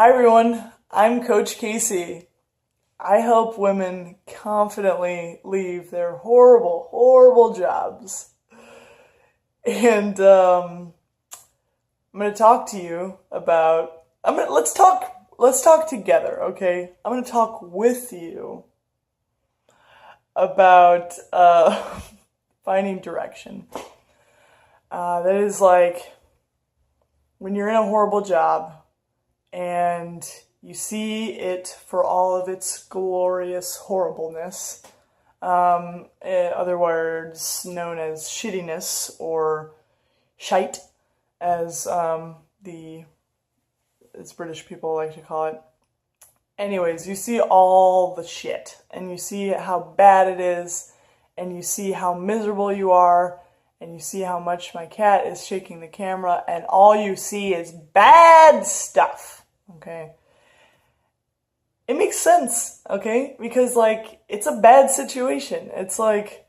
Hi everyone, I'm Coach Casey. I help women confidently leave their horrible, horrible jobs. And I'm going to talk to you about let's talk together, okay? I'm going to talk with you about finding direction. That is like when you're in a horrible job and you see it for all of its glorious horribleness, in other words, known as shittiness or shite, as as British people like to call it. Anyways, you see all the shit, and you see how bad it is, and you see how miserable you are, and you see how much my cat is shaking the camera, and all you see is bad stuff, okay? It makes sense, okay? Because, like, it's a bad situation. It's like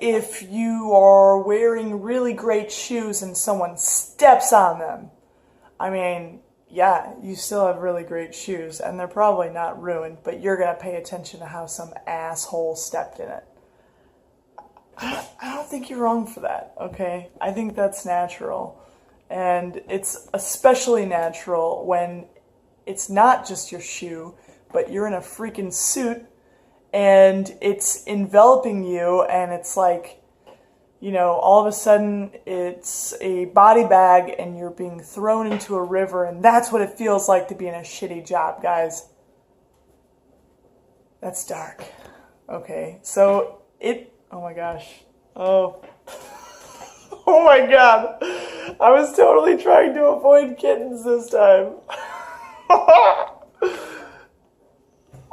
if you are wearing really great shoes and someone steps on them. I mean, yeah, you still have really great shoes, and they're probably not ruined, but you're gonna pay attention to how some asshole stepped in it. I don't think you're wrong for that, okay? I think that's natural. And it's especially natural when it's not just your shoe, but you're in a freaking suit and it's enveloping you, and it's like, all of a sudden it's a body bag and you're being thrown into a river, and that's what it feels like to be in a shitty job, guys. That's dark. Okay, so oh my gosh. Oh. Oh my god. I was totally trying to avoid kittens this time.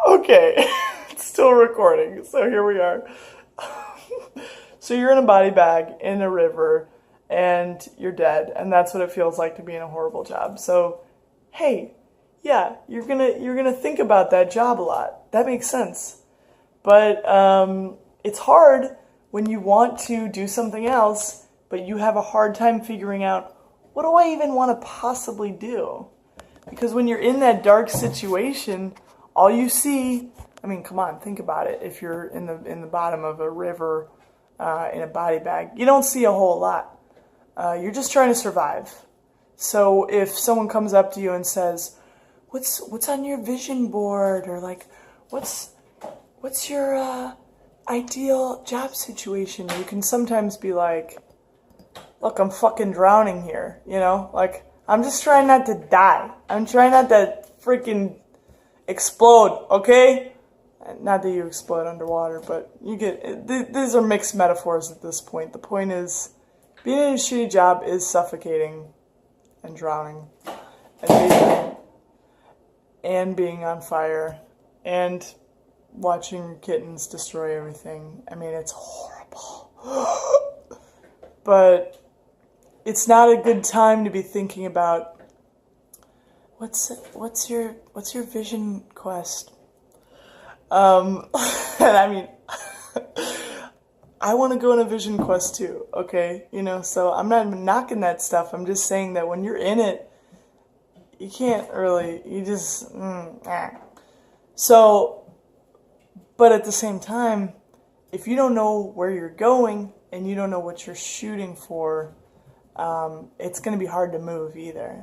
Okay. It's still recording, so here we are. So you're in a body bag in a river and you're dead, and that's what it feels like to be in a horrible job. So, hey, yeah, you're gonna think about that job a lot. That makes sense. But it's hard when you want to do something else, but you have a hard time figuring out, what do I even want to possibly do? Because when you're in that dark situation, all you see, I mean, come on, think about it. If you're in the bottom of a river in a body bag, you don't see a whole lot. You're just trying to survive. So if someone comes up to you and says, "What's on your vision board?" or like, "What's your ideal job situation?" You can sometimes be like, "Look, I'm fucking drowning here, Like, I'm just trying not to die. I'm trying not to freaking explode, okay?" Not that you explode underwater, but you get it. These are mixed metaphors at this point. The point is, being in a shitty job is suffocating and drowning and being on fire and watching kittens destroy everything. I mean, it's horrible. But it's not a good time to be thinking about what's your vision quest. And I mean, I want to go on a vision quest too, okay? So I'm not knocking that stuff. I'm just saying that when you're in it, you can't really, you just, So, but at the same time, if you don't know where you're going and you don't know what you're shooting for, it's going to be hard to move either,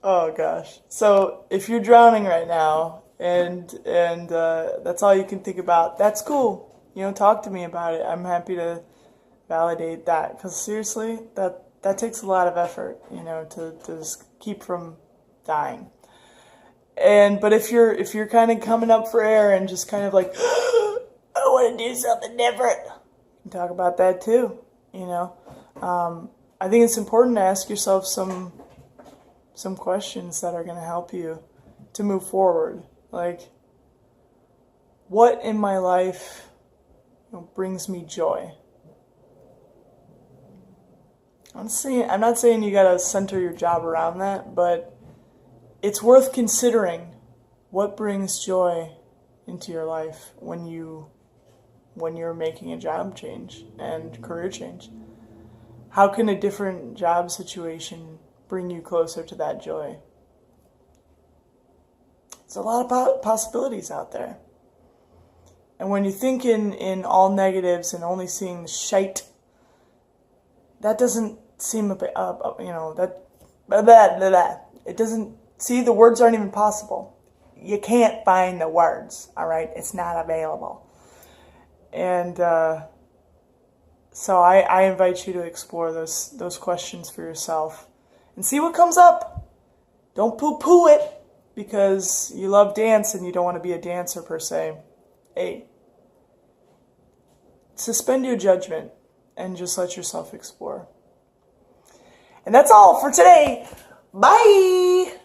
oh gosh. So if you're drowning right now and that's all you can think about, that's cool. Talk to me about it. I'm happy to validate that, because seriously, that takes a lot of effort, to just keep from dying. But if you're kind of coming up for air and just kind of like, I want to do something different, you can talk about that too. I think it's important to ask yourself some questions that are going to help you to move forward. Like, what in my life brings me joy? I'm not saying you got to center your job around that, but it's worth considering what brings joy into your life when you when you're making a job change and career change? How can a different job situation bring you closer to that joy? There's a lot of possibilities out there. And when you think in all negatives and only seeing the shite, that doesn't seem it doesn't, see, the words aren't even possible. You can't find the words, all right? It's not available. And so I invite you to explore those questions for yourself and see what comes up. Don't poo-poo it because you love dance and you don't want to be a dancer per se. Hey, suspend your judgment and just let yourself explore. And that's all for today. Bye!